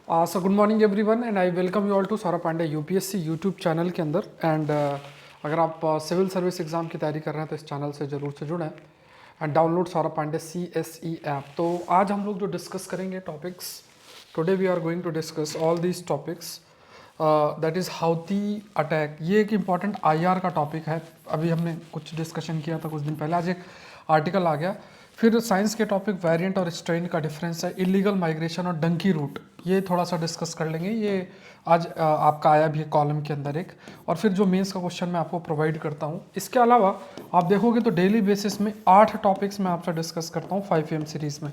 So good morning everyone and I welcome you all to Saurabh Pandey UPSC YouTube channel के अंदर। And अगर आप civil service exam की तैयारी कर रहे हैं तो इस चैनल से ज़रूर से जुड़ें and download Saurabh Pandey CSE app. तो आज हम लोग जो डिस्कस करेंगे topics, today we are going to discuss all these topics that is Houthi attack. ये एक इम्पॉर्टेंट IR का टॉपिक है। अभी हमने कुछ डिस्कशन किया था कुछ दिन पहले, आज एक आर्टिकल आ गया। फिर साइंस के टॉपिक वेरिएंट और स्ट्रेन का डिफरेंस है, इलीगल माइग्रेशन और डंकी रूट, ये थोड़ा सा डिस्कस कर लेंगे। ये आज आपका आया भी है कॉलम के अंदर एक, और फिर जो मेंस का क्वेश्चन मैं आपको प्रोवाइड करता हूँ। इसके अलावा आप देखोगे तो डेली बेसिस में 8 टॉपिक्स मैं आपसे डिस्कस करता हूँ 5am सीरीज़ में,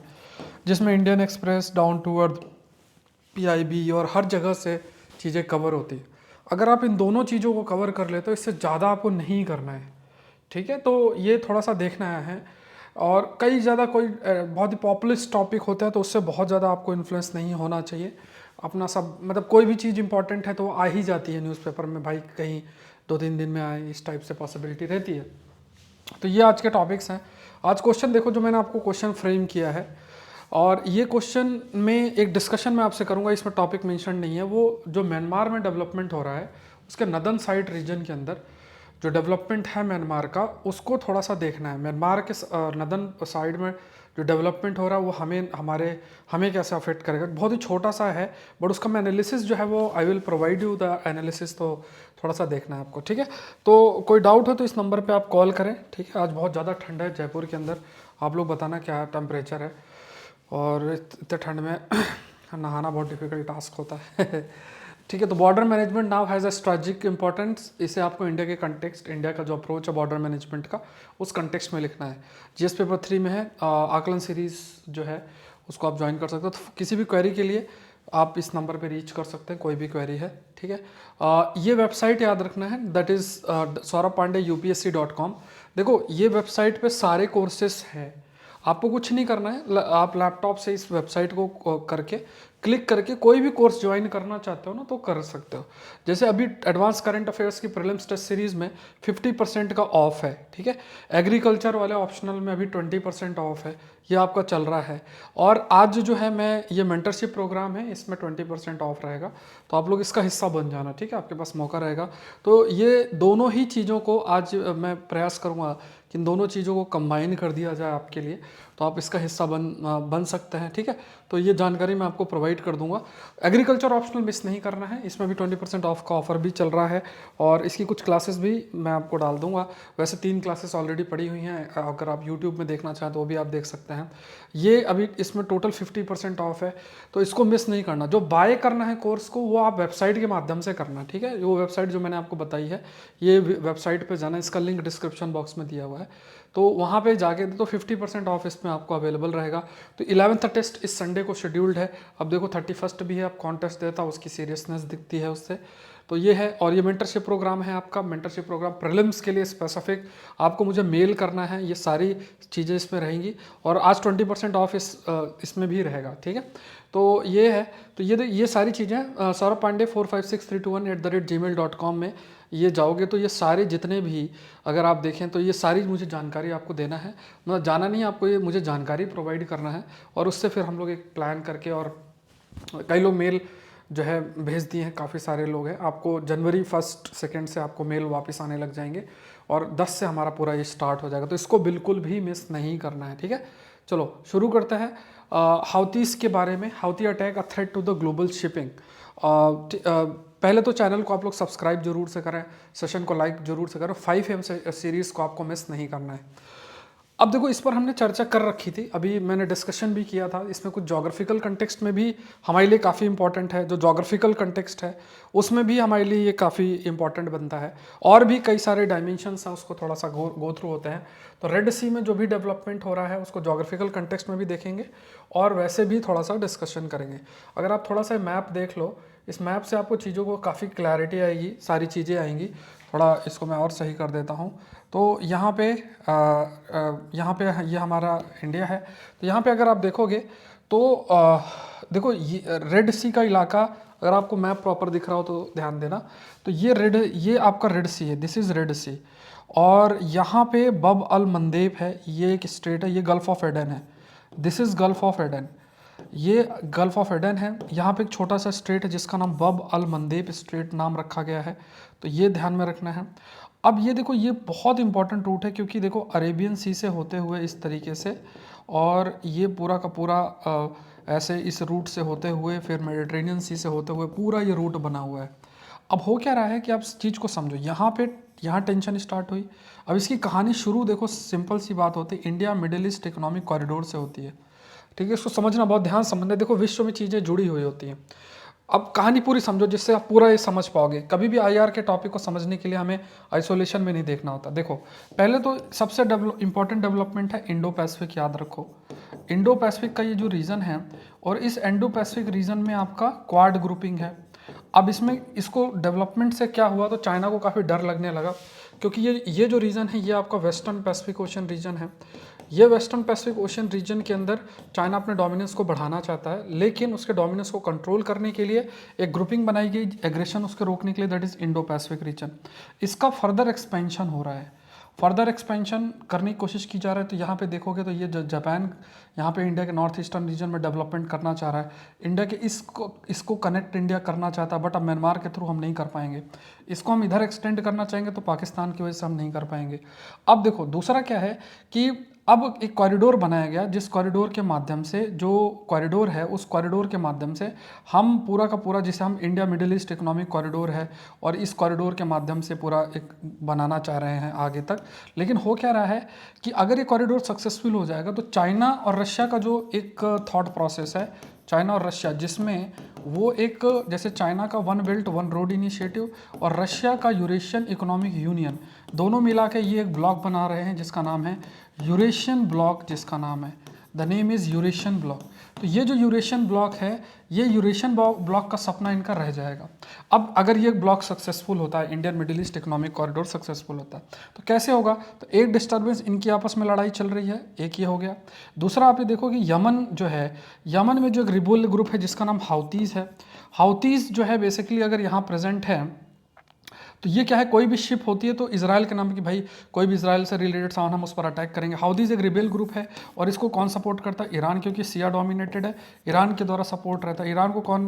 जिसमें Indian Express, down to earth, PIB और हर जगह से चीज़ें कवर होती है। अगर आप इन दोनों चीज़ों को कवर कर ले तो इससे ज़्यादा आपको नहीं करना है, ठीक है। तो ये थोड़ा सा देखना है। और कई ज़्यादा कोई बहुत ही पॉपुलिस्ट टॉपिक होता है तो उससे बहुत ज़्यादा आपको इन्फ्लुएंस नहीं होना चाहिए। अपना सब मतलब कोई भी चीज़ इंपॉर्टेंट है तो वो आ ही जाती है न्यूज़पेपर में, भाई कहीं 2-3 दिन में आए, इस टाइप से पॉसिबिलिटी रहती है। तो ये आज के टॉपिक्स हैं। आज क्वेश्चन देखो, जो मैंने आपको क्वेश्चन फ्रेम किया है, और ये क्वेश्चन में एक डिस्कशन मैं आपसे करूंगा, इसमें टॉपिक मेंशन नहीं है। वो जो म्यांमार में डेवलपमेंट हो रहा है उसके नदन साइड रीजन के अंदर जो डेवलपमेंट है म्यांमार का, उसको थोड़ा सा देखना है। म्यांमार के नदन साइड में जो डेवलपमेंट हो रहा है वो हमें कैसे अफेक्ट करेगा। बहुत ही छोटा सा है बट उसका मैं एनालिसिस जो है वो I will provide you the analysis, तो थोड़ा सा देखना है आपको, ठीक है। तो कोई डाउट हो तो इस नंबर पे आप कॉल करें, ठीक है। आज बहुत ज़्यादा ठंड है जयपुर के अंदर, आप लोग बताना क्या टेम्परेचर है। और इतने ठंड में नहाना बहुत डिफिकल्ट टास्क होता है ठीक है। तो border management now has a strategic importance. इसे आपको इंडिया के कंटेक्स्ट, इंडिया का जो अप्रोच है बॉर्डर मैनेजमेंट का, उस कंटेक्स्ट में लिखना है। GS पेपर 3 में है। आकलन सीरीज़ जो है उसको आप ज्वाइन कर सकते हो। तो किसी भी क्वेरी के लिए आप इस नंबर पे रीच कर सकते हैं, कोई भी क्वेरी है, ठीक है। ये वेबसाइट याद रखना है, दैट इज़ saurabpandey.upsc.com। देखो ये वेबसाइट पे सारे कोर्सेस हैं, आपको कुछ नहीं करना है। आप लैपटॉप से इस वेबसाइट को करके क्लिक करके कोई भी कोर्स ज्वाइन करना चाहते हो ना तो कर सकते हो। जैसे अभी एडवांस करंट अफेयर्स की प्रीलिम्स टेस्ट सीरीज में 50% का ऑफ है, ठीक है। एग्रीकल्चर वाले ऑप्शनल में अभी 20% ऑफ है, ये आपका चल रहा है। और आज जो है मैं ये मेंटरशिप प्रोग्राम है, इसमें 20% ऑफ रहेगा, तो आप लोग इसका हिस्सा बन जाना, ठीक है। आपके पास मौका रहेगा। तो ये दोनों ही चीज़ों को आज मैं प्रयास करूँगा कि इन दोनों चीज़ों को कंबाइन कर दिया जाए आपके लिए, तो आप इसका हिस्सा बन सकते हैं, ठीक है। तो ये जानकारी मैं आपको प्रोवाइड कर दूंगा। एग्रीकल्चर ऑप्शनल मिस नहीं करना है, इसमें भी 20% ऑफ का ऑफर भी चल रहा है, और इसकी कुछ क्लासेस भी मैं आपको डाल दूंगा। वैसे 3 क्लासेस ऑलरेडी पड़ी हुई हैं, अगर आप यूट्यूब में देखना चाहें तो वो भी आप देख सकते हैं। ये अभी इसमें टोटल 50% ऑफ है, तो इसको मिस नहीं करना। जो बाय करना है कोर्स को वो आप वेबसाइट के माध्यम से करना, ठीक है। वो वेबसाइट जो मैंने आपको बताई है, ये वेबसाइट पर जाना, इसका लिंक डिस्क्रिप्शन बॉक्स में दिया हुआ है, तो वहाँ पे जाके तो 50% ऑफ इसमें आपको अवेलेबल रहेगा। तो 11th टेस्ट इस संडे को शेड्यूल्ड है। अब देखो 31 भी है, अब कॉन्टेस्ट देता उसकी सीरियसनेस दिखती है उससे। तो ये है। और ये मेंटरशिप प्रोग्राम है आपका, मेंटरशिप प्रोग्राम प्रीलिम्स के लिए स्पेसिफिक, आपको मुझे मेल करना है, ये सारी चीज़ें इसमें रहेंगी। और आज 20% ऑफ इसमें भी रहेगा, ठीक है। तो ये है। तो ये सारी चीज़ें सौरभ पांडे 456321@gmail.com में ये जाओगे तो ये सारे जितने भी अगर आप देखें तो ये सारी मुझे जानकारी आपको देना है, मतलब जाना नहीं, आपको ये मुझे जानकारी प्रोवाइड करना है। और उससे फिर हम लोग एक प्लान करके, और कई लोग मेल जो है भेज दिए हैं, काफ़ी सारे लोग हैं। आपको जनवरी 1, 2 से आपको मेल वापस आने लग जाएंगे, और 10 से हमारा पूरा ये स्टार्ट हो जाएगा, तो इसको बिल्कुल भी मिस नहीं करना है, ठीक है। चलो शुरू करते हैं हाउतीस के बारे में। Houthi attack a threat to the global shipping. पहले तो चैनल को आप लोग सब्सक्राइब जरूर से करें, सेशन को लाइक जरूर से करें, 5am सीरीज़ को आपको मिस नहीं करना है। अब देखो इस पर हमने चर्चा कर रखी थी, अभी मैंने डिस्कशन भी किया था। इसमें कुछ जोग्राफिकल कंटेक्स्ट में भी हमारे लिए काफ़ी इंपॉर्टेंट है, जो जोग्राफिकल कंटेक्स्ट है उसमें भी हमारे लिए ये काफ़ी इंपॉर्टेंट बनता है। और भी कई सारे डायमेंशंस हैं, उसको थोड़ा सा गो थ्रू होते हैं। तो रेड सी में जो भी डेवलपमेंट हो रहा है उसको जोग्राफिकल कंटेक्स्ट में भी देखेंगे, और वैसे भी थोड़ा सा डिस्कशन करेंगे। अगर आप थोड़ा सा मैप देख लो, इस मैप से आपको चीज़ों को काफ़ी क्लैरिटी आएगी, सारी चीज़ें आएंगी। थोड़ा इसको मैं और सही कर देता हूँ। तो यहाँ पे ये हमारा इंडिया है। तो यहाँ पे अगर आप देखोगे तो देखो ये रेड सी का इलाका, अगर आपको मैप प्रॉपर दिख रहा हो तो ध्यान देना। तो ये आपका रेड सी है, दिस इज़ रेड सी। और यहाँ पे बब अल मंदेब है, ये एक स्टेट है, ये गल्फ ऑफ एडन है, this is gulf of Aden. ये गल्फ ऑफ एडन है, यहाँ पे एक छोटा सा स्ट्रेट है जिसका नाम बब अल मंदेब स्ट्रेट नाम रखा गया है, तो ये ध्यान में रखना है। अब ये देखो ये बहुत इंपॉर्टेंट रूट है क्योंकि देखो अरेबियन सी से होते हुए इस तरीके से, और ये पूरा का पूरा ऐसे इस रूट से होते हुए फिर मेडिटेरेनियन सी से होते हुए पूरा ये रूट बना हुआ है। अब हो क्या रहा है कि आप इस चीज़ को समझो, यहाँ टेंशन स्टार्ट हुई। अब इसकी कहानी शुरू देखो, सिंपल सी बात होती है, India middle east economic corridor से होती है। ठीक है, इसको समझना बहुत ध्यान समझना है। देखो विश्व में चीज़ें जुड़ी हुई होती हैं। अब कहानी पूरी समझो जिससे आप पूरा ये समझ पाओगे। कभी भी आईआर के टॉपिक को समझने के लिए हमें आइसोलेशन में नहीं देखना होता। देखो पहले तो सबसे इंपॉर्टेंट डेवलपमेंट है इंडो पैसिफिक, याद रखो। इंडो पैसिफिक का ये जो रीजन है, और इस इंडो पैसिफिक रीजन में आपका क्वाड ग्रुपिंग है। अब इसमें इसको डेवलपमेंट से क्या हुआ, तो चाइना को काफ़ी डर लगने लगा क्योंकि ये जो रीजन है ये आपका वेस्टर्न पैसिफिक ओशन रीजन है। ये वेस्टर्न पैसिफिक ओशन रीजन के अंदर चाइना अपने डोमिनेंस को बढ़ाना चाहता है, लेकिन उसके डोमिनेंस को कंट्रोल करने के लिए एक ग्रुपिंग बनाई गई एग्रेशन उसके रोकने के लिए, that is Indo Pacific region. इसका फर्दर एक्सपेंशन हो रहा है, फर्दर एक्सपेंशन करने की कोशिश की जा रही है। तो यहाँ पे देखोगे तो ये जापान यहाँ पे इंडिया के नॉर्थ ईस्टर्न रीजन में डेवलपमेंट करना चाह रहा है, इंडिया के इसको कनेक्ट इंडिया करना चाहता है, बट अब म्यांमार के थ्रू हम नहीं कर पाएंगे। इसको हम इधर एक्सटेंड करना चाहेंगे तो पाकिस्तान की वजह से हम नहीं कर पाएंगे। अब देखो दूसरा क्या है कि अब एक कॉरिडोर बनाया गया, जिस कॉरिडोर के माध्यम से, जो कॉरिडोर है उस कॉरिडोर के माध्यम से हम पूरा का पूरा, जिसे हम India middle east economic corridor है, और इस कॉरिडोर के माध्यम से पूरा एक बनाना चाह रहे हैं आगे तक। लेकिन हो क्या रहा है कि अगर ये कॉरिडोर सक्सेसफुल हो जाएगा तो चाइना और रशिया का जो एक थॉट प्रोसेस है, चाइना और रशिया, जिसमें वो एक, जैसे चाइना का one belt one road initiative और रशिया का यूरेशियन इकोनॉमिक यूनियन, दोनों मिला के ये एक ब्लॉक बना रहे हैं जिसका नाम है यूरेशियन ब्लॉक, जिसका नाम है the name is Eurasian block. तो ये जो यूरेशियन ब्लॉक है, ये यूरेशियन ब्लॉक का सपना इनका रह जाएगा। अब अगर ये ब्लॉक सक्सेसफुल होता है, Indian middle east economic corridor successful होता है, तो कैसे होगा, तो एक डिस्टर्बेंस, इनकी आपस में लड़ाई चल रही है, एक ये हो गया। दूसरा आप ये देखो कि यमन जो है, यमन में जो एक रिबेल ग्रुप है जिसका नाम हाउतीज़ है। हाउतीज़ जो है बेसिकली अगर यहाँ प्रेजेंट है तो ये क्या है, कोई भी शिप होती है तो इजराइल के नाम की, भाई कोई भी इजराइल से रिलेटेड सामान हम उस पर अटैक करेंगे। हाउदीज एक रिबेल ग्रुप है, और इसको कौन सपोर्ट करता है, ईरान, क्योंकि सिया डोमिनेटेड है, ईरान के द्वारा सपोर्ट रहता है। ईरान को कौन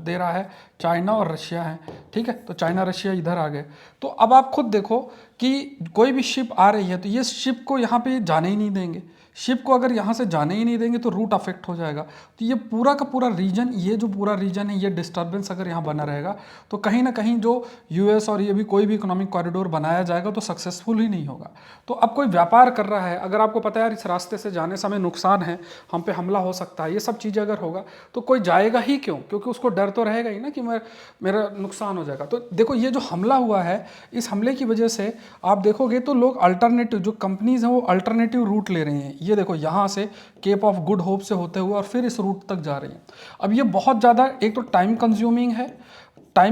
दे रहा है, चाइना और रशिया है। ठीक है, तो चाइना रशिया इधर आ गए। तो अब आप खुद देखो कि कोई भी शिप आ रही है तो ये शिप को यहाँ पे जाने ही नहीं देंगे। शिप को अगर यहाँ से जाने ही नहीं देंगे तो रूट अफेक्ट हो जाएगा। तो ये पूरा का पूरा रीजन, ये जो पूरा रीजन है, ये डिस्टर्बेंस अगर यहाँ बना रहेगा तो कहीं ना कहीं जो यूएस और ये भी कोई भी इकोनॉमिक कॉरिडोर बनाया जाएगा तो सक्सेसफुल ही नहीं होगा। तो अब कोई व्यापार कर रहा है, अगर आपको पता है यार इस रास्ते से जाने समय नुकसान है, हम पे हमला हो सकता है, ये सब चीज़ें अगर होगा तो कोई जाएगा ही क्यों, क्योंकि उसको डर तो रहेगा ही ना कि मेरा नुकसान हो जाएगा। तो देखो ये जो हमला हुआ है, इस हमले की वजह से आप देखोगे तो लोग अल्टरनेटिव, जो कंपनीज हैं वो अल्टरनेटिव रूट ले रही हैं। ये देखो यहाँ से केप ऑफ गुड होप से होते हुए और फिर इस रूट तक जा रही हैं। अब ये बहुत ज़्यादा, एक तो टाइम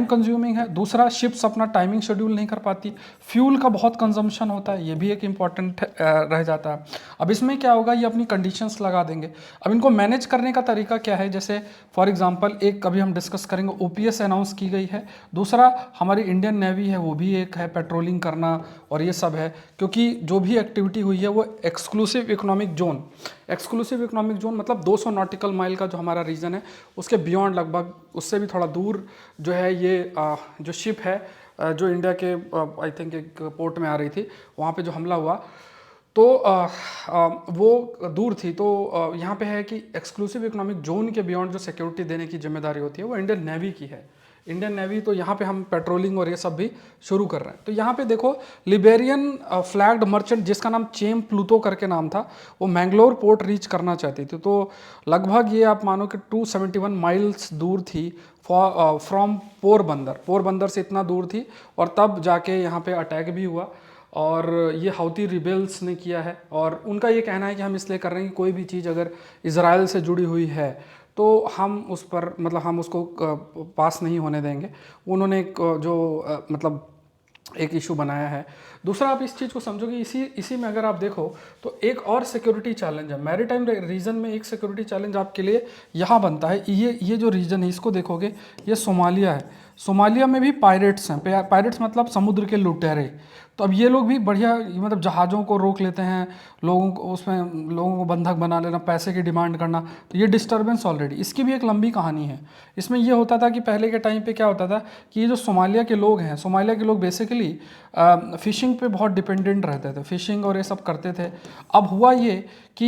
कंज्यूमिंग है, दूसरा शिप्स अपना टाइमिंग शेड्यूल नहीं कर पाती, फ्यूल का बहुत कंजम्पशन होता है, ये भी एक इम्पॉर्टेंट रह जाता है। अब इसमें क्या होगा, ये अपनी कंडीशंस लगा देंगे। अब इनको मैनेज करने का तरीका क्या है, जैसे फॉर एग्जांपल एक कभी हम डिस्कस करेंगे, ओपीएस अनाउंस की गई है। दूसरा हमारी इंडियन नेवी है, वो भी एक है, पेट्रोलिंग करना और ये सब है, क्योंकि जो भी एक्टिविटी हुई है वो एक्सक्लूसिव इकोनॉमिक जोन मतलब 200 नॉटिकल माइल का जो हमारा रीजन है उसके बियॉन्ड, लगभग उससे भी थोड़ा दूर जो है ये जो शिप है जो इंडिया के आई थिंक एक पोर्ट में आ रही थी, वहाँ पे जो हमला हुआ तो वो दूर थी। तो यहाँ पे है कि एक्सक्लूसिव इकोनॉमिक जोन के बियॉन्ड जो सिक्योरिटी देने की जिम्मेदारी होती है वो इंडियन नेवी की है, इंडियन नेवी। तो यहाँ पे हम पेट्रोलिंग और ये सब भी शुरू कर रहे हैं। तो यहाँ पे देखो लिबेरियन फ्लैग्ड मर्चेंट, जिसका नाम चेम प्लूतो करके नाम था, वो मैंगलोर पोर्ट रीच करना चाहती थी। तो लगभग ये आप मानो कि 271 माइल्स दूर थी फ्रॉम पोरबंदर से इतना दूर थी, और तब जाके यहाँ पे अटैक भी हुआ और ये हाउती रिबेल्स ने किया है। और उनका ये कहना है कि हम इसलिए कर रहे हैं कि कोई भी चीज़ अगर इजराइल से जुड़ी हुई है तो हम उस पर, मतलब हम उसको पास नहीं होने देंगे। उन्होंने एक मतलब एक इशू बनाया है। दूसरा आप इस चीज़ को समझोगे, इसी में अगर आप देखो तो एक और सिक्योरिटी चैलेंज है मैरीटाइम रीजन में। एक सिक्योरिटी चैलेंज आपके लिए यहाँ बनता है, ये जो रीजन है इसको देखोगे, ये सोमालिया है। सोमालिया में भी पायरेट्स हैं। पायरेट्स मतलब समुद्र के लुटेरे। तो अब ये लोग भी बढ़िया, मतलब जहाज़ों को रोक लेते हैं, लोगों को उसमें लोगों को बंधक बना लेना, पैसे की डिमांड करना। तो ये डिस्टर्बेंस ऑलरेडी, इसकी भी एक लंबी कहानी है। इसमें ये होता था कि पहले के टाइम पे क्या होता था कि ये जो सोमालिया के लोग हैं, सोमालिया के लोग बेसिकली फ़िशिंग पे बहुत डिपेंडेंट रहते थे, फ़िशिंग और ये सब करते थे। अब हुआ ये कि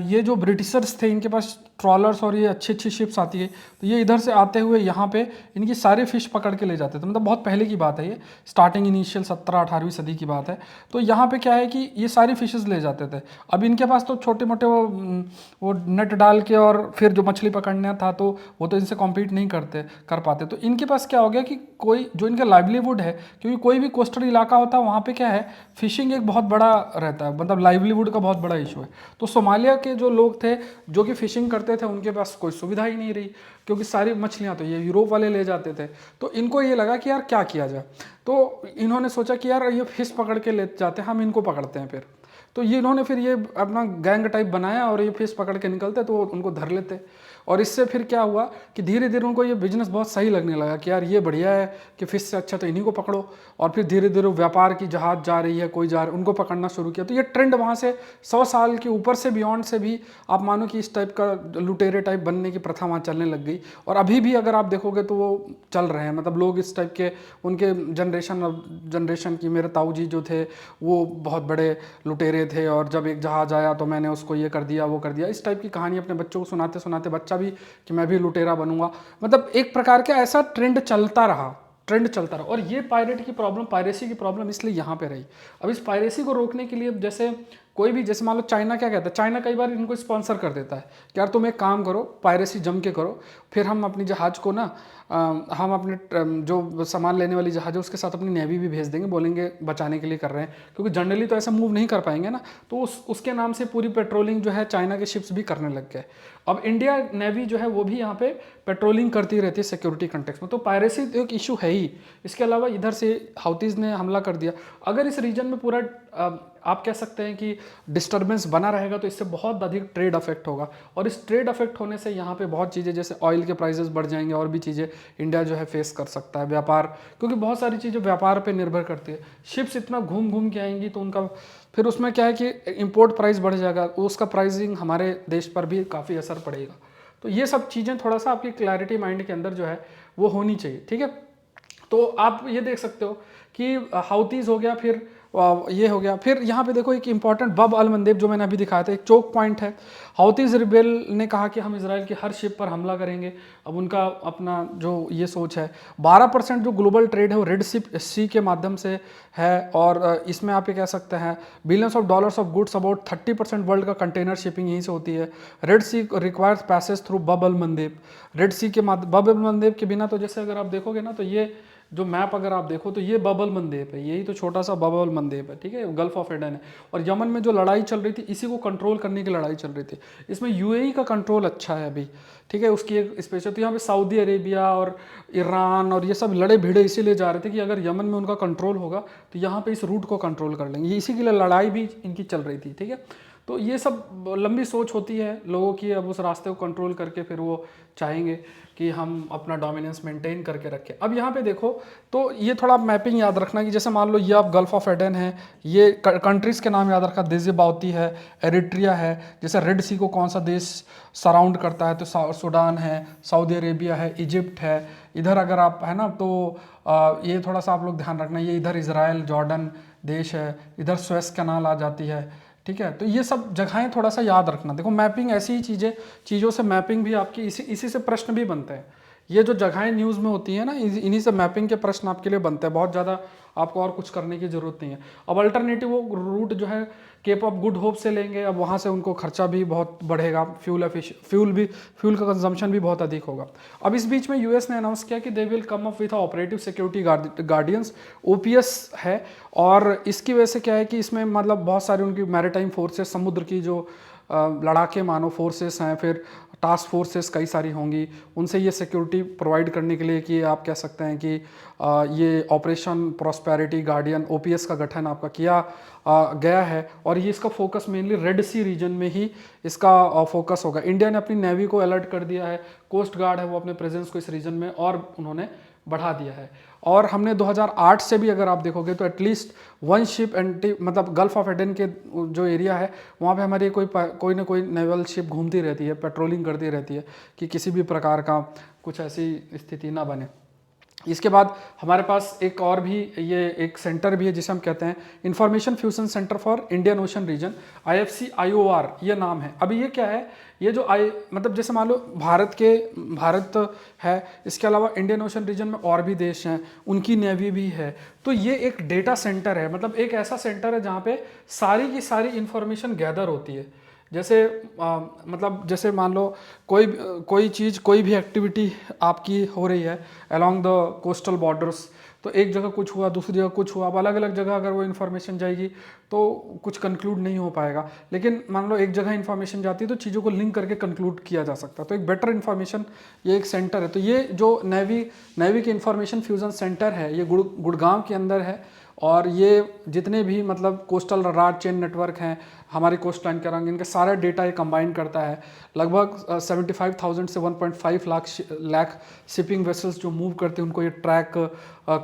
ये जो ब्रिटिशर्स थे, इनके पास ट्रॉलर्स और ये अच्छी अच्छी शिप्स आती है, तो ये इधर से आते हुए यहाँ पे इनकी सारी फिश पकड़ के ले जाते थे। मतलब बहुत पहले की बात है ये, स्टार्टिंग इनिशियल 17-18वीं सदी की बात है। तो यहाँ पे क्या है कि ये सारी फिशेस ले जाते थे। अब इनके पास तो छोटे मोटे वो नेट डाल के और फिर जो मछली पकड़ना था, तो वो तो इनसे कॉम्पीट नहीं कर पाते। तो इनके पास क्या हो गया कि कोई जो इनका लाइवलीहुड है, क्योंकि कोई भी कोस्टल इलाका होता है वहाँ पे क्या है, फिशिंग एक बहुत बड़ा रहता है, मतलब लाइवलीहुड का बहुत बड़ा इशू है। तो सोमालिया के जो लोग थे जो कि फिशिंग करते थे, उनके पास कोई सुविधा ही नहीं रही, क्योंकि सारी मछलियाँ तो ये यूरोप वाले ले जाते थे। तो इनको ये लगा कि यार क्या किया जाए। तो इन्होंने सोचा कि यार ये फिश पकड़ के ले जाते हैं, हम इनको पकड़ते हैं फिर। तो ये इन्होंने फिर ये अपना गैंग टाइप बनाया और ये फिश पकड़ के निकलते तो उनको धर लेते। और इससे फिर क्या हुआ कि धीरे धीरे उनको ये बिजनेस बहुत सही लगने लगा कि यार ये बढ़िया है कि फिश से अच्छा तो इन्हीं को पकड़ो। और फिर धीरे धीरे व्यापार की जहाज जा रही है, कोई जा रहा है, उनको पकड़ना शुरू किया। तो ये ट्रेंड वहाँ से 100 साल के ऊपर से बियॉन्ड से भी आप मानो कि इस टाइप का लुटेरे टाइप बनने की प्रथा वहाँ चलने लग गई। और अभी भी अगर आप देखोगे तो वो चल रहे हैं, मतलब लोग इस टाइप के, उनके जनरेशन की, मेरे ताऊ जी जो थे वो बहुत बड़े लुटेरे थे, और जब एक जहाज आया तो मैंने उसको ये कर दिया वो कर दिया, इस टाइप की कहानी अपने बच्चों को सुनाते सुनाते बच्चा भी कि मैं भी लुटेरा बनूंगा। मतलब एक प्रकार का ऐसा ट्रेंड चलता रहा। और ये पायरेट की प्रॉब्लम, पायरेसी की प्रॉब्लम इसलिए यहाँ पे रही। अब इस पायरेसी को रोकने के लिए जैसे कोई भी, जैसे मान लो चाइना क्या कहता है, चाइना कई बार इनको स्पॉन्सर कर देता है कि यार तुम एक काम करो, पायरेसी जम के करो, फिर हम अपनी जहाज़ को ना हम अपने जो सामान लेने वाली जहाज़ है उसके साथ अपनी नेवी भी भेज देंगे, बोलेंगे बचाने के लिए कर रहे हैं, क्योंकि जनरली तो ऐसा मूव नहीं कर पाएंगे ना। तो उसके नाम से पूरी पेट्रोलिंग जो है चाइना के शिप्स भी करने लग गए। अब इंडिया नेवी जो है वो भी यहाँ पे पेट्रोलिंग करती रहती है सिक्योरिटी कंटेक्स में। तो पायरेसी तो एक इशू है ही। इसके अलावा इधर से हाउतीज़ ने हमला कर दिया। अगर इस रीजन में पूरा आप कह सकते हैं कि डिस्टर्बेंस बना रहेगा तो इससे बहुत अधिक ट्रेड अफेक्ट होगा। और इस ट्रेड अफेक्ट होने से यहाँ पे बहुत चीज़ें, जैसे ऑयल के प्राइसेस बढ़ जाएंगे, और भी चीज़ें इंडिया जो है फेस कर सकता है। व्यापार, क्योंकि बहुत सारी चीज़ें व्यापार पे निर्भर करती है। शिप्स इतना घूम घूम के आएंगी तो उनका फिर उसमें क्या है कि इंपोर्ट प्राइस बढ़ जाएगा, उसका प्राइसिंग हमारे देश पर भी काफ़ी असर पड़ेगा। तो ये सब चीज़ें थोड़ा सा आपकी क्लैरिटी माइंड के अंदर जो है वो होनी चाहिए, ठीक है। तो आप ये देख सकते हो कि हाउतीज़ हो गया, फिर ये हो गया। फिर यहाँ पे देखो एक इंपॉर्टेंट बब अल मंदेब जो मैंने अभी दिखाया था, एक चोक पॉइंट है। हाउतीज़ रिबेल ने कहा कि हम इजराइल की हर शिप पर हमला करेंगे। अब उनका अपना जो ये सोच है, 12% जो ग्लोबल ट्रेड है वो रेड सी के माध्यम से है। और इसमें आप ये कह सकते हैं billions of dollars of goods, about 30% world का कंटेनर शिपिंग यहीं से होती है। रेड सी रिक्वायर्स पैसेज थ्रू बब अल मंदेब। रेड सी के बब अल मंदेब के बिना, तो जैसे अगर आप देखोगे ना, तो ये जो मैप अगर आप देखो तो ये बब अल मंदेब है, यही तो छोटा सा बब अल मंदेब है, ठीक है, गल्फ ऑफ एडन है। और यमन में जो लड़ाई चल रही थी, इसी को कंट्रोल करने की लड़ाई चल रही थी। इसमें यूएई का कंट्रोल अच्छा है अभी, ठीक है, उसकी एक स्पेशल। तो यहाँ पे सऊदी अरेबिया और ईरान और ये सब लड़े भिड़े इसीलिए जा रहे थे कि अगर यमन में उनका कंट्रोल होगा तो यहाँ पे इस रूट को कंट्रोल कर लेंगे। इसी के लिए लड़ाई भी इनकी चल रही थी, ठीक है। तो ये सब लंबी सोच होती है लोगों की। अब उस रास्ते को कंट्रोल करके फिर वो चाहेंगे कि हम अपना डोमिनेंस मेंटेन करके रखें। अब यहाँ पे देखो तो ये थोड़ा मैपिंग याद रखना कि जैसे मान लो ये आप गल्फ ऑफ एडन है, ये कंट्रीज़ के नाम याद रखा, देज़िबाउती है, एरिट्रिया है। जैसे रेड सी को कौन सा देश सराउंड करता है, तो सूडान है, सऊदी अरेबिया है, इजिप्ट है। इधर अगर आप है ना, तो ये थोड़ा सा आप लोग ध्यान रखना, ये इधर इज़राइल जॉर्डन देश है, इधर स्वेस कैनाल आ जाती है, ठीक है। तो ये सब जगहें थोड़ा सा याद रखना। देखो मैपिंग ऐसी ही चीज़ों से मैपिंग भी आपकी इसी से प्रश्न भी बनते हैं। ये जो जगहें न्यूज़ में होती है ना, इन्हीं से मैपिंग के प्रश्न आपके लिए बनते हैं। बहुत ज़्यादा आपको और कुछ करने की ज़रूरत नहीं है। अब अल्टरनेटिव वो रूट जो है केप ऑफ गुड होप से लेंगे, अब वहाँ से उनको खर्चा भी बहुत बढ़ेगा, फ्यूल का कंजम्पशन भी बहुत अधिक होगा। अब इस बीच में यूएस ने अनाउंस किया कि they will come up with operative security guardians, OPS है। और इसकी वजह से क्या है कि इसमें मतलब बहुत सारी उनकी मैरीटाइम फोर्सेस, समुद्र की जो लड़ाके मानो फोर्सेस हैं, फिर टास्क फोर्सेस कई सारी होंगी, उनसे ये सिक्योरिटी प्रोवाइड करने के लिए कि आप कह सकते हैं कि ये ऑपरेशन प्रॉस्पेरिटी गार्डियन ओपीएस का गठन आपका किया गया है। और ये इसका फोकस मेनली रेड सी रीजन में ही इसका फोकस होगा। इंडिया ने अपनी नेवी को अलर्ट कर दिया है, कोस्ट गार्ड है वो अपने प्रेजेंस को इस रीजन में और उन्होंने बढ़ा दिया है। और हमने 2008 से भी अगर आप देखोगे तो एटलीस्ट वन शिप एंटी मतलब गल्फ ऑफ एडन के जो एरिया है वहाँ पे हमारी कोई ना कोई नेवल शिप घूमती रहती है, पेट्रोलिंग करती रहती है कि किसी भी प्रकार का कुछ ऐसी स्थिति ना बने। इसके बाद हमारे पास एक और भी ये एक सेंटर भी है जिसे हम कहते हैं information fusion centre for Indian Ocean region, IFC IOR ये नाम है। अभी ये क्या है, ये जो मतलब जैसे मान लो भारत है, इसके अलावा इंडियन ओशन रीजन में और भी देश हैं, उनकी नेवी भी है। तो ये एक डेटा सेंटर है, मतलब एक ऐसा सेंटर है जहाँ पे सारी की सारी इंफॉर्मेशन गैदर होती है। जैसे मतलब जैसे मान लो कोई चीज़, कोई भी एक्टिविटी आपकी हो रही है अलोंग द कोस्टल बॉर्डर्स, तो एक जगह कुछ हुआ, दूसरी जगह कुछ हुआ, अब अलग अलग जगह अगर वो इन्फॉर्मेशन जाएगी तो कुछ कंक्लूड नहीं हो पाएगा। लेकिन मान लो एक जगह इन्फॉर्मेशन जाती है तो चीज़ों को लिंक करके कंक्लूड किया जा सकता है। तो एक बेटर इन्फॉर्मेशन, ये एक सेंटर है। तो ये जो नेवी के इंफॉर्मेशन फ्यूजन सेंटर है ये गुड़गांव के अंदर है। और ये जितने भी मतलब कोस्टल रडार चेन नेटवर्क हैं हमारी कोस्ट लाइन के रंग, इनके सारे डेटा ये कंबाइन करता है। लगभग 75,000 से 1.5 लाख शिपिंग वेसल्स जो मूव करते हैं उनको ये ट्रैक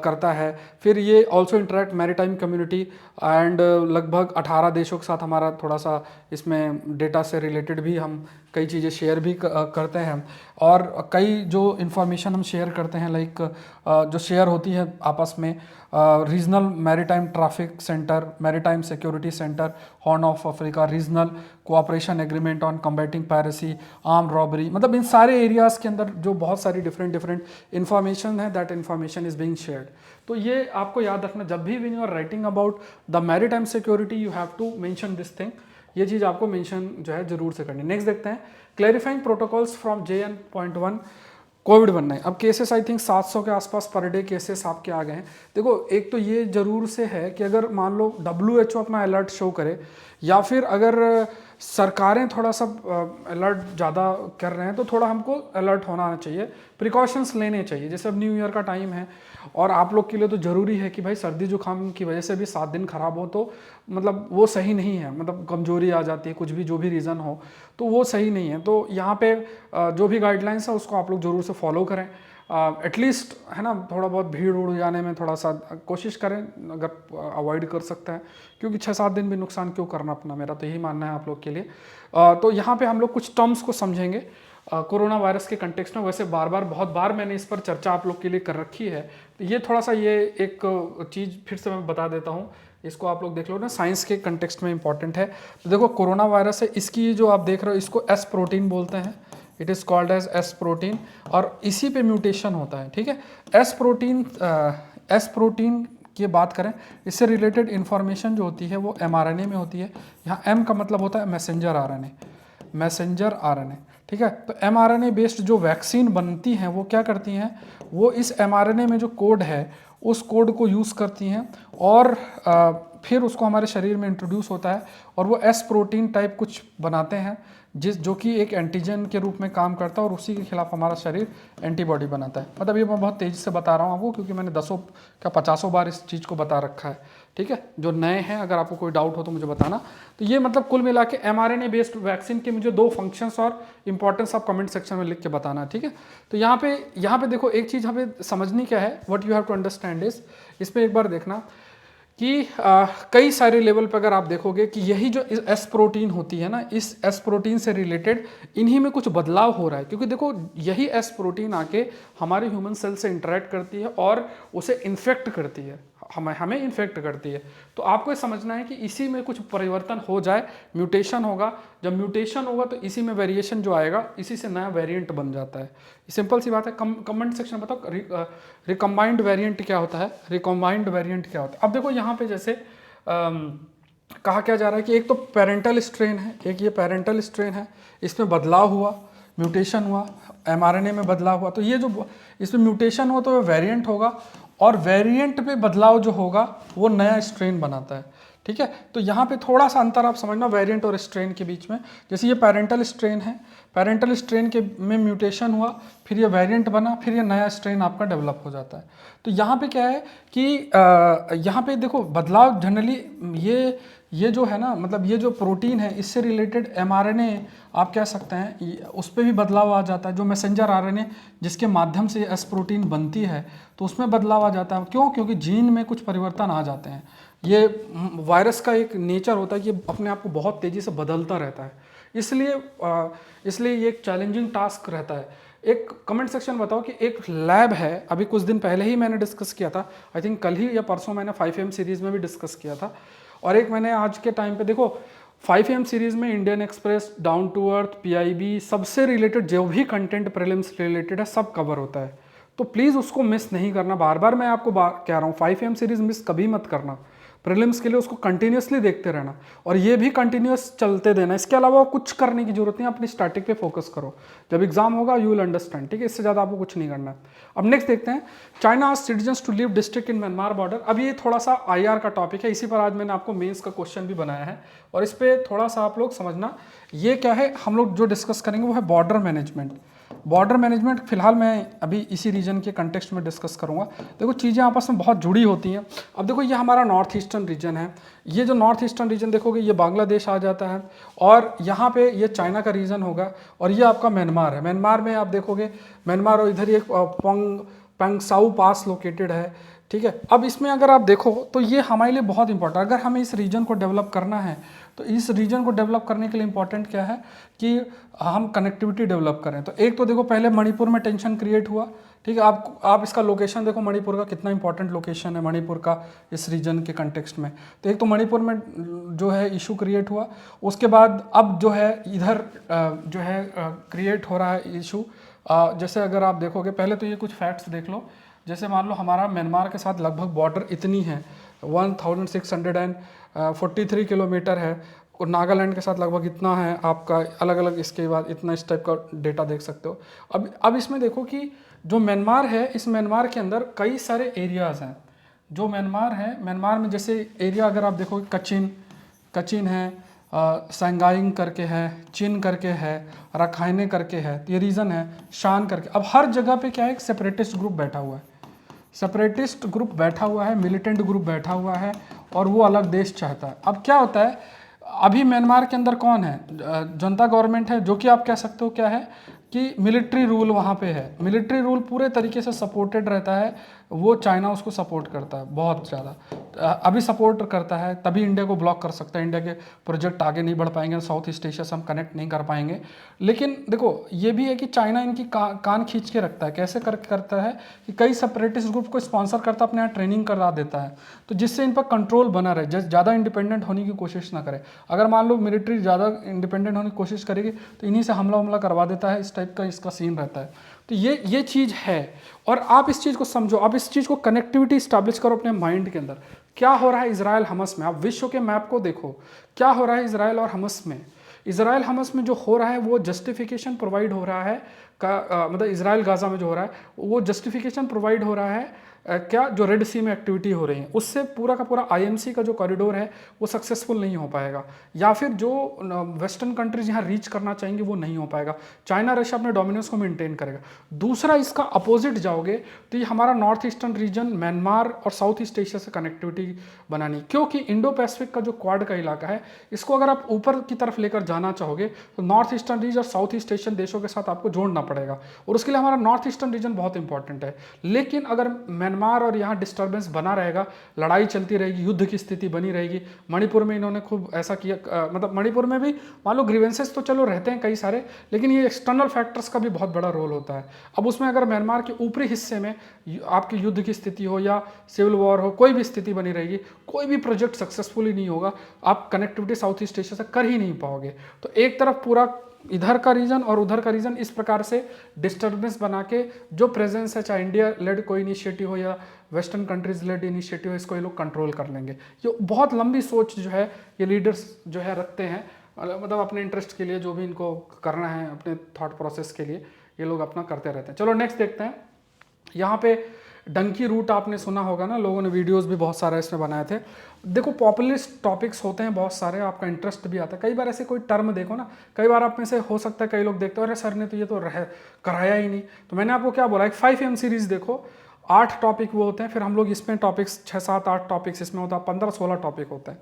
करता है। फिर ये also interact maritime community and लगभग 18 देशों के साथ हमारा थोड़ा सा इसमें डेटा से रिलेटेड भी हम कई चीज़ें शेयर भी करते हैं। और कई जो इन्फॉर्मेशन हम शेयर करते हैं लाइक जो शेयर होती है आपस में, regional maritime traffic centre, maritime security centre, horn of Africa, regional cooperation agreement on combating piracy, arm robbery, मतलब इन सारे एरियाज़ के अंदर जो बहुत सारी डिफरेंट इन्फॉर्मेशन है, that information is being shared. तो ये आपको याद रखना, जब भी when you are writing about the maritime security you have to mention this thing. ये चीज़ आपको मेंशन जो है जरूर से करनी। नेक्स्ट देखते हैं, क्लैरिफाइंग प्रोटोकॉल्स फ्रॉम JN.1 कोविड-19। अब केसेस आई थिंक 700 के आसपास पर डे केसेस आपके आ गए हैं। देखो एक तो ये जरूर से है कि अगर मान लो WHO अपना अलर्ट शो करे या फिर अगर सरकारें थोड़ा सा अलर्ट ज़्यादा कर रहे हैं तो थोड़ा हमको अलर्ट होना चाहिए, प्रिकॉशंस लेने चाहिए। जैसे अब न्यू ईयर का टाइम है और आप लोग के लिए तो ज़रूरी है कि भाई सर्दी जुकाम की वजह से भी 7 दिन खराब हो तो मतलब वो सही नहीं है, मतलब कमजोरी आ जाती है, कुछ भी जो भी रीज़न हो तो वो सही नहीं है। तो यहाँ पे जो भी गाइडलाइंस है उसको आप लोग ज़रूर से फॉलो करें। एटलीस्ट है ना, थोड़ा बहुत भीड़ उड़ जाने में थोड़ा सा कोशिश करें अगर अवॉइड कर सकते हैं, क्योंकि 6-7 दिन भी नुकसान क्यों करना अपना, मेरा तो यही मानना है आप लोग के लिए। तो यहाँ पे हम लोग कुछ टर्म्स को समझेंगे कोरोना वायरस के कंटेक्स्ट में। वैसे बहुत बार मैंने इस पर चर्चा आप लोग के लिए कर रखी है, तो ये थोड़ा सा ये एक चीज़ फिर से मैं बता देता हूँ, इसको आप लोग देख लो ना, साइंस के कंटेक्स्ट में इंपॉर्टेंट है। तो देखो कोरोना वायरस है, इसकी जो आप देख रहे हो इसको एस प्रोटीन बोलते हैं, it is called as S protein, और इसी पे म्यूटेशन होता है। ठीक है, एस प्रोटीन की बात करें, इससे रिलेटेड इन्फॉर्मेशन जो होती है वो mRNA में होती है। यहाँ M का मतलब होता है मैसेंजर RNA। ठीक है, तो mRNA बेस्ड जो वैक्सीन बनती हैं वो क्या करती हैं, वो इस mRNA में जो कोड है उस कोड को यूज़ करती हैं और फिर उसको हमारे शरीर में इंट्रोड्यूस होता है और वो एस प्रोटीन टाइप कुछ बनाते हैं जो कि एक एंटीजन के रूप में काम करता है और उसी के खिलाफ हमारा शरीर एंटीबॉडी बनाता है। मतलब ये मैं बहुत तेज़ी से बता रहा हूँ आपको, क्योंकि मैंने 10 का 50 बार इस चीज़ को बता रखा है। ठीक है, जो नए हैं अगर आपको कोई डाउट हो तो मुझे बताना। तो ये मतलब कुल मिला के mRNA बेस्ड वैक्सीन के मुझे 2 फंक्शंस और इंपॉर्टेंस आप कमेंट सेक्शन में लिख के बताना। ठीक है, तो यहाँ पे देखो एक चीज़ हमें समझनी क्या है, what you have to understand is, इसमें एक बार देखना कि कई सारे लेवल पर अगर आप देखोगे कि यही जो एस प्रोटीन होती है ना, इस एस प्रोटीन से रिलेटेड इन्हीं में कुछ बदलाव हो रहा है, क्योंकि देखो यही एस प्रोटीन आके हमारे ह्यूमन सेल से इंटरेक्ट करती है और उसे इन्फेक्ट करती है, हमें इन्फेक्ट करती है। तो आपको ये समझना है कि इसी में कुछ परिवर्तन हो जाए, म्यूटेशन होगा। जब म्यूटेशन होगा तो इसी में वेरिएशन जो आएगा, इसी से नया वेरिएंट बन जाता है। सिंपल सी बात है। कमेंट सेक्शन में बताओ रिकम्बाइंड वेरिएंट क्या होता है, रिकम्बाइंड वेरिएंट क्या होता है। अब देखो यहाँ पे जैसे कहा क्या जा रहा है कि एक तो पेरेंटल स्ट्रेन है, एक ये पेरेंटल स्ट्रेन है, इसमें बदलाव हुआ, म्यूटेशन हुआ, mRNA में बदलाव हुआ, तो ये जो इसमें म्यूटेशन हुआ तो वेरिएंट होगा और वेरिएंट पे बदलाव जो होगा वो नया स्ट्रेन बनाता है। ठीक है, तो यहाँ पे थोड़ा सा अंतर आप समझना वेरिएंट और स्ट्रेन के बीच में। जैसे ये पेरेंटल स्ट्रेन है, पेरेंटल स्ट्रेन के में म्यूटेशन हुआ, फिर ये वेरिएंट बना, फिर ये नया स्ट्रेन आपका डेवलप हो जाता है। तो यहाँ पे क्या है कि यहाँ पे देखो बदलाव जनरली ये ये जो है ना, मतलब ये जो प्रोटीन है इससे रिलेटेड mRNA आप कह सकते हैं, उस पर भी बदलाव आ जाता है। जो मैसेंजर RNA जिसके माध्यम से एस प्रोटीन बनती है तो उसमें बदलाव आ जाता है। क्यों? क्योंकि जीन में कुछ परिवर्तन आ जाते हैं। ये वायरस का एक नेचर होता है कि अपने आप को बहुत तेज़ी से बदलता रहता है, इसलिए ये एक चैलेंजिंग टास्क रहता है। एक कमेंट सेक्शन बताओ कि एक लैब है, अभी कुछ दिन पहले ही मैंने डिस्कस किया था, आई थिंक कल ही या परसों मैंने 5am सीरीज़ में भी डिस्कस किया था, और एक मैंने आज के टाइम पे देखो 5am सीरीज़ में Indian Express, down to earth, PIB सबसे रिलेटेड जो भी कंटेंट प्रीलिम्स रिलेटेड है सब कवर होता है। तो प्लीज़ उसको मिस नहीं करना। बार बार मैं आपको कह रहा हूँ 5am सीरीज़ मिस कभी मत करना। प्रीलिम्स के लिए उसको कंटिन्यूसली देखते रहना, और ये भी कंटिन्यूस चलते देना। इसके अलावा कुछ करने की जरूरत नहीं, अपनी स्टैटिक पे फोकस करो। जब एग्जाम होगा यू विल अंडरस्टैंड, ठीक है? इससे ज़्यादा आपको कुछ नहीं करना है। अब नेक्स्ट देखते हैं, China citizens to leave district in Myanmar border. अब ये थोड़ा सा IR का टॉपिक है, इसी पर आज मैंने आपको मेंस का क्वेश्चन भी बनाया है, और इस पर थोड़ा सा आप लोग समझना। ये क्या है, हम लोग जो डिस्कस करेंगे वो है बॉर्डर मैनेजमेंट। बॉर्डर मैनेजमेंट फिलहाल मैं अभी इसी रीजन के कंटेक्स्ट में डिस्कस करूंगा। देखो चीज़ें आपस में बहुत जुड़ी होती हैं। अब देखो ये हमारा नॉर्थ ईस्टर्न रीजन है, ये जो नॉर्थ ईस्टर्न रीजन देखोगे ये बांग्लादेश आ जाता है, और यहाँ पे ये चाइना का रीजन होगा, और ये आपका म्यांमार है। म्यांमार में आप देखोगे म्यांमार, और इधर एक पंगसाउ पास लोकेटेड है, ठीक है? अब इसमें अगर आप देखो तो ये हमारे लिए बहुत इंपॉर्टेंट, अगर हमें इस रीजन को डेवलप करना है तो इस रीजन को डेवलप करने के लिए इंपॉर्टेंट क्या है कि हम कनेक्टिविटी डेवलप करें। तो एक तो देखो पहले मणिपुर में टेंशन क्रिएट हुआ, ठीक है? आप इसका लोकेशन देखो, मणिपुर का कितना इंपॉर्टेंट लोकेशन है मणिपुर का इस रीजन के कंटेक्स्ट में। तो एक तो मणिपुर में जो है इशू क्रिएट हुआ, उसके बाद अब जो है इधर जो है क्रिएट हो रहा है इशू। जैसे अगर आप देखोगे, पहले तो ये कुछ फैक्ट्स देख लो। जैसे मान लो हमारा म्यांमार के साथ लगभग बॉर्डर इतनी है 1643 किलोमीटर है, और नागालैंड के साथ लगभग इतना है आपका, अलग अलग इसके बाद इतना, इस टाइप का डेटा देख सकते हो। अब इसमें देखो कि जो म्यांमार है, इस म्यांमार के अंदर कई सारे एरियाज़ हैं। जो म्यांमार है, म्यांमार में जैसे एरिया अगर आप देखो, कचिन है, संगाइंग करके है, चिन करके है, रखाइने करके है, ये रीजन है, शान करके। अब हर जगह पे क्या है, एक सेपरेटिस्ट ग्रुप बैठा हुआ है, सेपरेटिस्ट ग्रुप बैठा हुआ है, मिलिटेंट ग्रुप बैठा हुआ है, और वो अलग देश चाहता है। अब क्या होता है, अभी म्यांमार के अंदर कौन है, जनता गवर्नमेंट है, जो कि आप कह सकते हो क्या है कि मिलिट्री रूल वहाँ पे है। मिलिट्री रूल पूरे तरीके से सपोर्टेड रहता है, वो चाइना उसको सपोर्ट करता है बहुत ज़्यादा, अभी सपोर्ट करता है, तभी इंडिया को ब्लॉक कर सकता है। इंडिया के प्रोजेक्ट आगे नहीं बढ़ पाएंगे, साउथ ईस्ट एशिया से हम कनेक्ट नहीं कर पाएंगे। लेकिन देखो ये भी है कि चाइना इनकी कान खींच के रखता है। कैसे करता है कि कई सेपरेटिस्ट ग्रुप को स्पॉन्सर करता है, अपने यहाँ ट्रेनिंग करा देता है, तो जिससे इन पर कंट्रोल बना रहे, ज़्यादा इंडिपेंडेंट होने की कोशिश ना करे। अगर मान लो मिलिट्री ज़्यादा इंडिपेंडेंट होने की कोशिश करेगी तो इन्हीं से हमला करवा देता है, इस टाइप का इसका सीन रहता है। तो ये चीज़ है, और आप इस चीज़ को समझो, आप इस चीज़ को कनेक्टिविटी स्टैब्लिश करो अपने माइंड के अंदर। क्या हो रहा है इजराइल हमस में, आप विश्व के मैप को देखो, क्या हो रहा है इजराइल और हमस में। इजराइल हमस में जो हो रहा है वो जस्टिफिकेशन प्रोवाइड हो रहा है मतलब इजराइल गाजा में जो हो रहा है वो जस्टिफिकेशन प्रोवाइड हो रहा है क्या, जो रेड सी में एक्टिविटी हो रही है उससे पूरा का पूरा IMC का जो कॉरिडोर है वो सक्सेसफुल नहीं हो पाएगा, या फिर जो वेस्टर्न कंट्रीज यहाँ रीच करना चाहेंगे वो नहीं हो पाएगा। चाइना रशिया अपने डोमिनेंस को मेंटेन करेगा। दूसरा, इसका अपोजिट जाओगे तो ये हमारा नॉर्थ ईस्टर्न रीजन म्यांमार और साउथ ईस्ट एशिया से कनेक्टिविटी बनानी, क्योंकि इंडो पैसिफिक का जो क्वाड का इलाका है इसको अगर आप ऊपर की तरफ लेकर जाना चाहोगे तो नॉर्थ ईस्टर्न रीजन और साउथ ईस्ट एशियन देशों के साथ आपको जोड़ना पड़ेगा, और उसके लिए हमारा नॉर्थ ईस्टर्न रीजन बहुत इंपॉर्टेंट है। लेकिन अगर म्यांमार और यहाँ डिस्टर्बेंस बना रहेगा, लड़ाई चलती रहेगी, युद्ध की स्थिति बनी रहेगी। मणिपुर में इन्होंने खूब ऐसा किया, मतलब मणिपुर में भी मान लो ग्रीवेंसेस तो चलो रहते हैं कई सारे, लेकिन ये एक्सटर्नल फैक्टर्स का भी बहुत बड़ा रोल होता है। अब उसमें अगर म्यांमार के ऊपरी हिस्से में आपकी युद्ध की स्थिति हो या सिविल वॉर हो, कोई भी स्थिति बनी रहेगी, कोई भी प्रोजेक्ट सक्सेसफुली नहीं होगा, आप कनेक्टिविटी साउथ ईस्ट एशिया से कर ही नहीं पाओगे। तो एक तरफ पूरा इधर का रीजन और उधर का रीजन इस प्रकार से डिस्टर्बेंस बना के जो प्रेजेंस है, चाहे इंडिया लेड कोई इनिशिएटिव हो या वेस्टर्न कंट्रीज लेड इनिशिएटिव है, इसको ये लोग कंट्रोल कर लेंगे। ये बहुत लंबी सोच जो है ये लीडर्स जो है रखते हैं, मतलब अपने इंटरेस्ट के लिए जो भी इनको करना है, अपने थॉट प्रोसेस के लिए ये लोग अपना करते रहते हैं। चलो नेक्स्ट देखते हैं। यहाँ पे डंकी रूट आपने सुना होगा ना, लोगों ने वीडियोस भी बहुत सारे इसमें बनाए थे। देखो पॉपुलिस्ट टॉपिक्स होते हैं बहुत सारे, आपका इंटरेस्ट भी आता है। कई बार ऐसे कोई टर्म देखो ना, कई बार आप में से हो सकता है कई लोग देखते हो अरे सर ने तो ये तो कराया ही नहीं। तो मैंने आपको क्या बोला, एक 5M सीरीज देखो, 8 टॉपिक वो होते हैं, फिर हम लोग इसमें टॉपिक्स 6, 7, 8 टॉपिक्स इसमें होता है, 15-16 टॉपिक होते हैं।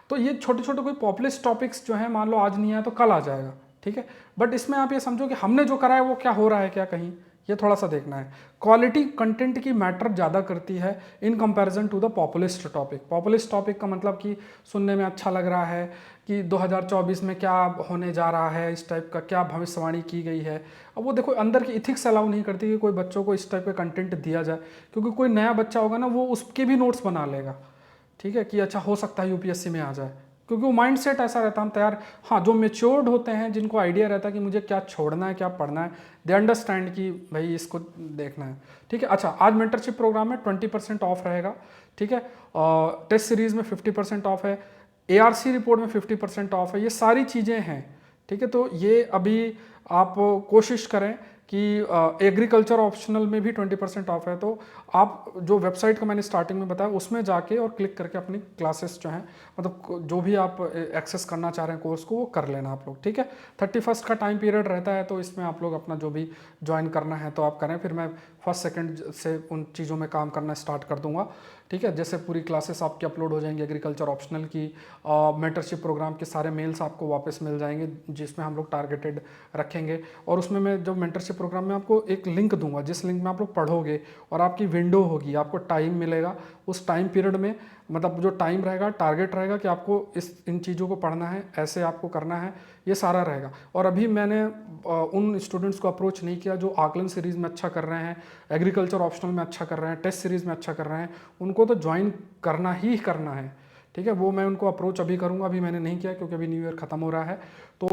तो ये छोटे छोटे कोई पॉपुलिस्ट टॉपिक्स जो है मान लो आज नहीं आया तो कल आ जाएगा, ठीक है। बट इसमें आप ये समझो कि हमने जो करा है वो क्या हो रहा है क्या कहीं, ये थोड़ा सा देखना है। क्वालिटी कंटेंट की मैटर ज़्यादा करती है in comparison to the populist topic. Populist topic का मतलब कि सुनने में अच्छा लग रहा है कि 2024 में क्या होने जा रहा है, इस टाइप का क्या भविष्यवाणी की गई है। अब वो देखो अंदर की इथिक्स अलाउ नहीं करती कि कोई बच्चों को इस टाइप का कंटेंट दिया जाए, क्योंकि कोई नया बच्चा होगा ना वो उसके भी नोट्स बना लेगा, ठीक है, कि अच्छा हो सकता है यूपीएससी में आ जाए, क्योंकि वो माइंड सेट ऐसा रहता है हम तैयार। हाँ, जो मेच्योर्ड होते हैं जिनको आइडिया रहता है कि मुझे क्या छोड़ना है क्या पढ़ना है, दे अंडरस्टैंड कि भाई इसको देखना है, ठीक है। अच्छा, आज मेंटरशिप प्रोग्राम में 20% ऑफ रहेगा, ठीक है। टेस्ट सीरीज में 50% ऑफ है, एआरसी रिपोर्ट में 50% ऑफ है, ये सारी चीज़ें हैं, ठीक है। तो ये अभी आप कोशिश करें कि एग्रीकल्चर ऑप्शनल में भी 20% ऑफ है, तो आप जो वेबसाइट का मैंने स्टार्टिंग में बताया उसमें जाके और क्लिक करके अपनी क्लासेस जो हैं, मतलब जो भी आप एक्सेस करना चाह रहे हैं कोर्स को वो कर लेना आप लोग, ठीक है। 31 का टाइम पीरियड रहता है, तो इसमें आप लोग अपना जो भी ज्वाइन करना है तो आप करें, फिर मैं फर्स्ट सेकंड से उन चीज़ों में काम करना स्टार्ट कर दूंगा, ठीक है। जैसे पूरी क्लासेस आपकी अपलोड हो जाएंगी एग्रीकल्चर ऑप्शनल की, मेंटरशिप प्रोग्राम के सारे मेल्स आपको वापस मिल जाएंगे जिसमें हम लोग टारगेटेड रखेंगे, और उसमें मैं जब मेंटरशिप प्रोग्राम में आपको एक लिंक दूंगा जिस लिंक में आप लोग पढ़ोगे और आपकी विंडो होगी, आपको टाइम मिलेगा, उस टाइम पीरियड में मतलब जो टाइम रहेगा टारगेट रहेगा कि आपको इन चीज़ों को पढ़ना है, ऐसे आपको करना है, ये सारा रहेगा। और अभी मैंने उन स्टूडेंट्स को अप्रोच नहीं किया जो आकलन सीरीज़ में अच्छा कर रहे हैं, एग्रीकल्चर ऑप्शनल में अच्छा कर रहे हैं, टेस्ट सीरीज़ में अच्छा कर रहे हैं, उनको तो ज्वाइन करना ही करना है, ठीक है। वो मैं उनको अप्रोच अभी करूंगा, अभी मैंने नहीं किया क्योंकि अभी न्यू ईयर खत्म हो रहा है। तो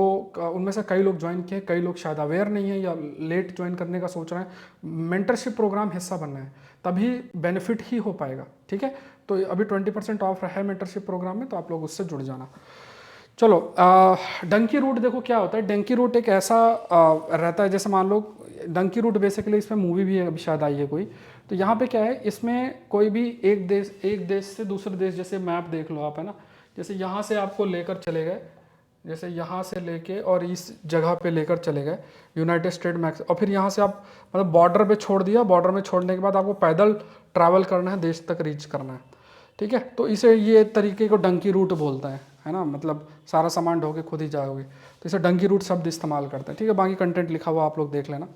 उनमें से कई लोग ज्वाइन किए, कई लोग शायद अवेयर नहीं है या लेट ज्वाइन करने का सोच रहे हैं। मेंटरशिप प्रोग्राम हिस्सा बनना है तभी बेनिफिट ही हो पाएगा, ठीक है। तो अभी 20% ऑफ है मेंटरशिप प्रोग्राम में, तो आप लोग उससे जुड़ जाना। चलो, डंकी रूट देखो क्या होता है। डंकी रूट एक ऐसा रहता है, जैसे मान लो डंकी रूट बेसिकली इसमें मूवी भी है, अभी शायद आई है कोई। तो यहाँ पे क्या है, इसमें कोई भी एक देश से दूसरे देश, जैसे मैप देख लो आप, है ना, जैसे यहाँ से आपको लेकर चले गए, जैसे यहाँ से लेके और इस जगह पे लेकर चले गए यूनाइटेड स्टेट मैक्स, और फिर यहाँ से आप मतलब बॉर्डर पे छोड़ दिया, बॉर्डर में छोड़ने के बाद आपको पैदल ट्रैवल करना है, देश तक रीच करना है, ठीक है। तो इसे ये तरीके को डंकी रूट बोलता है ना, मतलब सारा सामान ढो के खुद ही जाओगे, तो इसे डंकी रूट शब्द इस्तेमाल करते हैं, ठीक है। बाकी कंटेंट लिखा हुआ आप लोग देख लेना।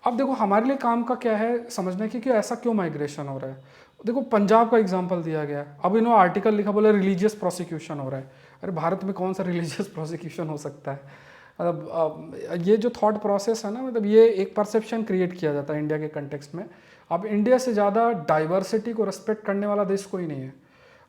अब देखो हमारे लिए काम का क्या है समझने की कि ऐसा क्यों माइग्रेशन हो रहा है। देखो पंजाब का एग्जांपल दिया गया है, अब इन्होंने आर्टिकल लिखा, बोले रिलीजियस प्रोसिक्यूशन हो रहा है। अरे भारत में कौन सा रिलीजियस प्रोसिक्यूशन हो सकता है। मतलब ये जो थॉट प्रोसेस है ना, मतलब ये एक परसेप्शन क्रिएट किया जाता है इंडिया के कंटेक्स्ट में। अब इंडिया से ज़्यादा डाइवर्सिटी को रिस्पेक्ट करने वाला देश कोई नहीं है।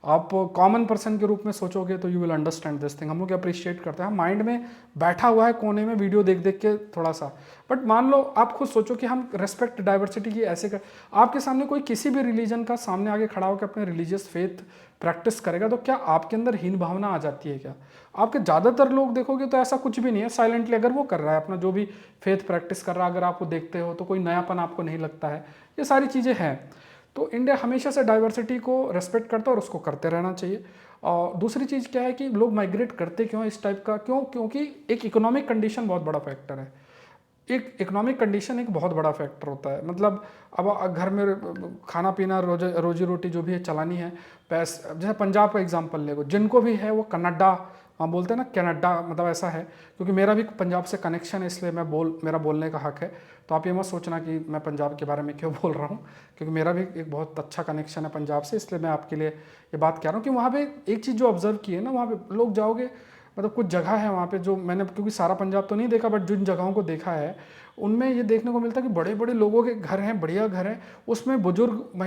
आप कॉमन पर्सन के रूप में सोचोगे तो you will understand this thing. हम लोग अप्रिशिएट करते हैं, माइंड में बैठा हुआ है कोने में वीडियो देख देख के थोड़ा सा। बट मान लो आप खुद सोचो कि हम रेस्पेक्ट डाइवर्सिटी की ऐसे कर, आपके सामने कोई किसी भी रिलीजन का सामने आगे खड़ा होकर अपने रिलीजियस फेथ प्रैक्टिस करेगा तो क्या आपके अंदर हीन भावना आ जाती है क्या? आपके ज़्यादातर लोग देखोगे तो ऐसा कुछ भी नहीं है। साइलेंटली अगर वो कर रहा है अपना जो भी फेथ प्रैक्टिस कर रहा है, अगर आप वो देखते हो तो कोई नयापन आपको नहीं लगता है, ये सारी चीज़ें हैं। तो इंडिया हमेशा से डाइवर्सिटी को रेस्पेक्ट करता है और उसको करते रहना चाहिए। और दूसरी चीज़ क्या है कि लोग माइग्रेट करते क्यों इस टाइप का, क्योंकि एक इकोनॉमिक कंडीशन बहुत बड़ा फैक्टर है। एक इकोनॉमिक कंडीशन एक बहुत बड़ा फैक्टर होता है। मतलब अब घर में खाना पीना रोजी रोटी जो भी है चलानी है, पैसे, जैसे पंजाब का एग्जांपल ले, जिनको भी है वो कनाडा, हाँ बोलते हैं ना कनाडा, मतलब ऐसा है। क्योंकि मेरा भी पंजाब से कनेक्शन है इसलिए मेरा बोलने का हक है। तो आप ये मत सोचना कि मैं पंजाब के बारे में क्यों बोल रहा हूँ, क्योंकि मेरा भी एक बहुत अच्छा कनेक्शन है पंजाब से, इसलिए मैं आपके लिए ये बात कह रहा हूँ कि वहाँ पे एक चीज़ जो ऑब्जर्व की है ना, वहाँ पे लोग जाओगे, मतलब कुछ जगह है वहाँ पे जो मैंने, क्योंकि सारा पंजाब तो नहीं देखा, बट जिन जगहों को देखा है उनमें ये देखने को मिलता है कि बड़े बड़े लोगों के घर हैं, बढ़िया घर हैं, उसमें बुजुर्ग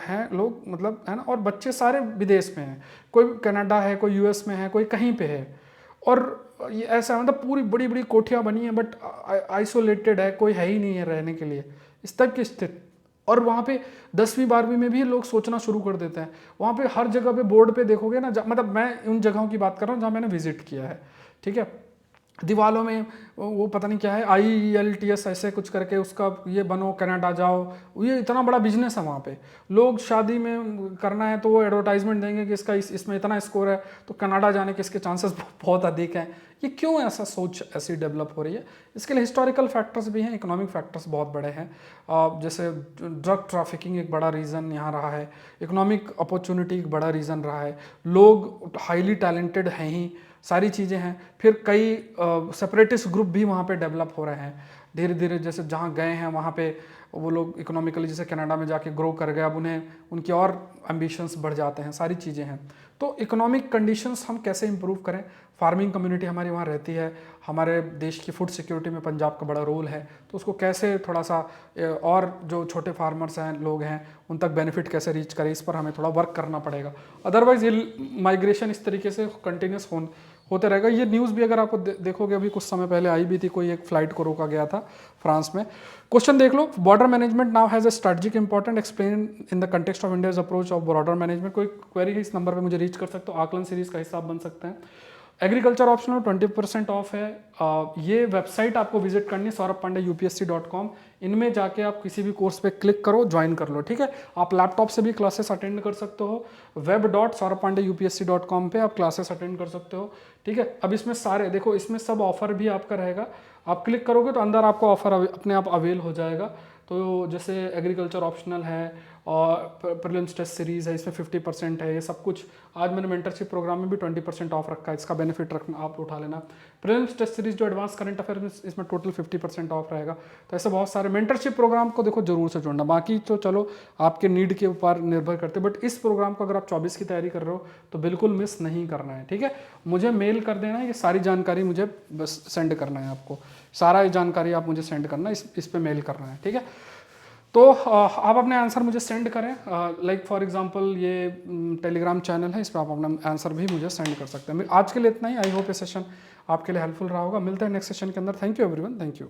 हैं लोग, मतलब है ना, और बच्चे सारे विदेश में हैं, कोई कनाडा है, कोई यूएस में है, कोई कहीं पे है। और ये ऐसा मतलब पूरी बड़ी बड़ी कोठियाँ बनी हैं बट आइसोलेटेड है, कोई है ही नहीं है रहने के लिए, इस तक की स्थिति। और वहाँ पे 10वीं 12वीं में भी लोग सोचना शुरू कर देते हैं। वहाँ पे हर जगह पे बोर्ड पे देखोगे ना, मतलब मैं उन जगहों की बात कर रहा हूँ जहाँ मैंने विजिट किया है, ठीक है। दीवालों में वो पता नहीं क्या है, IELTS ऐसे कुछ करके उसका ये बनो, कनाडा जाओ, ये इतना बड़ा बिजनेस है वहाँ पे। लोग शादी में करना है तो वो एडवर्टाइजमेंट देंगे कि इसका इसमें इतना स्कोर है तो कनाडा जाने के इसके चांसेस बहुत अधिक हैं। ये क्यों ऐसा सोच ऐसी डेवलप हो रही है? इसके लिए हिस्टोरिकल फैक्टर्स भी हैं, इकोनॉमिक फैक्टर्स बहुत बड़े हैं। जैसे ड्रग ट्रैफिकिंग एक बड़ा रीज़न यहाँ रहा है, इकोनॉमिक अपॉर्चुनिटी एक बड़ा रीज़न रहा है, लोग हाईली टैलेंटेड हैं ही, सारी चीज़ें हैं। फिर कई सेपरेटिस्ट ग्रुप भी वहाँ पे डेवलप हो रहे हैं धीरे धीरे, जैसे जहाँ गए हैं वहाँ पे वो लोग इकोनॉमिकली जैसे कनाडा में जाके ग्रो कर गए, अब उन्हें उनकी और एम्बिशंस बढ़ जाते हैं, सारी चीज़ें हैं। तो इकोनॉमिक कंडीशंस हम कैसे इंप्रूव करें? फार्मिंग कम्युनिटी हमारी वहाँ रहती है, हमारे देश की फूड सिक्योरिटी में पंजाब का बड़ा रोल है, तो उसको कैसे थोड़ा सा और जो छोटे फार्मर्स हैं, लोग हैं, उन तक बेनिफिट कैसे रीच करें, इस पर हमें थोड़ा वर्क करना पड़ेगा। अदरवाइज ये माइग्रेशन इस तरीके से कंटिन्यूस होते रहेगा। ये न्यूज़ भी अगर आपको देखोगे, अभी कुछ समय पहले आई भी थी, कोई एक फ्लाइट को रोका गया था फ्रांस में। क्वेश्चन देख लो, border management now has a strategic important, explain in the context of India's approach of border management. कोई क्वेरी है इस नंबर पे मुझे रीच कर सकते हो, आकलन सीरीज का हिस्सा बन सकते हैं। एग्रीकल्चर ऑप्शनल 20% ऑफ है। ये वेबसाइट आपको विजिट करनी है saurabhpande.upsc.com। इनमें जाके आप किसी भी कोर्स पे क्लिक करो, ज्वाइन कर लो, ठीक है। आप लैपटॉप से भी क्लासेस अटेंड कर सकते हो, web.saurabhpande.upsc.com पे आप क्लासेस अटेंड कर सकते हो, ठीक है। अब इसमें सारे देखो, इसमें सब ऑफर भी आपका रहेगा, आप क्लिक करोगे तो अंदर आपको ऑफर अपने आप अवेल हो जाएगा। तो जैसे एग्रीकल्चर ऑप्शनल है और प्रीलिम्स टेस्ट सीरीज है, इसमें 50% है, ये सब कुछ। आज मैंने मेंटरशिप प्रोग्राम में भी 20% ऑफ रखा है, इसका बेनिफिट रखना, आप उठा लेना। प्रीलिम्स टेस्ट सीरीज जो एडवांस करंट अफेयर में, इसमें टोटल 50% ऑफ रहेगा। तो ऐसे बहुत सारे मेंटरशिप प्रोग्राम को देखो जरूर से जोड़ना। बाकी तो चलो आपके नीड के ऊपर निर्भर करते, बट इस प्रोग्राम को अगर आप 24 की तैयारी कर रहे हो तो बिल्कुल मिस नहीं करना है, ठीक है। मुझे मेल कर देना है, ये सारी जानकारी मुझे बस सेंड करना है आपको, सारा जानकारी आप मुझे सेंड करना, इस पे मेल करना है, ठीक है। तो आप अपने आंसर मुझे सेंड करें, लाइक फॉर एग्जांपल ये टेलीग्राम चैनल है, इस पर आप अपना आंसर भी मुझे सेंड कर सकते हैं। आज के लिए इतना ही। आई होप ये सेशन आपके लिए हेल्पफुल रहा होगा। मिलते हैं नेक्स्ट सेशन के अंदर। Thank you everyone, thank you.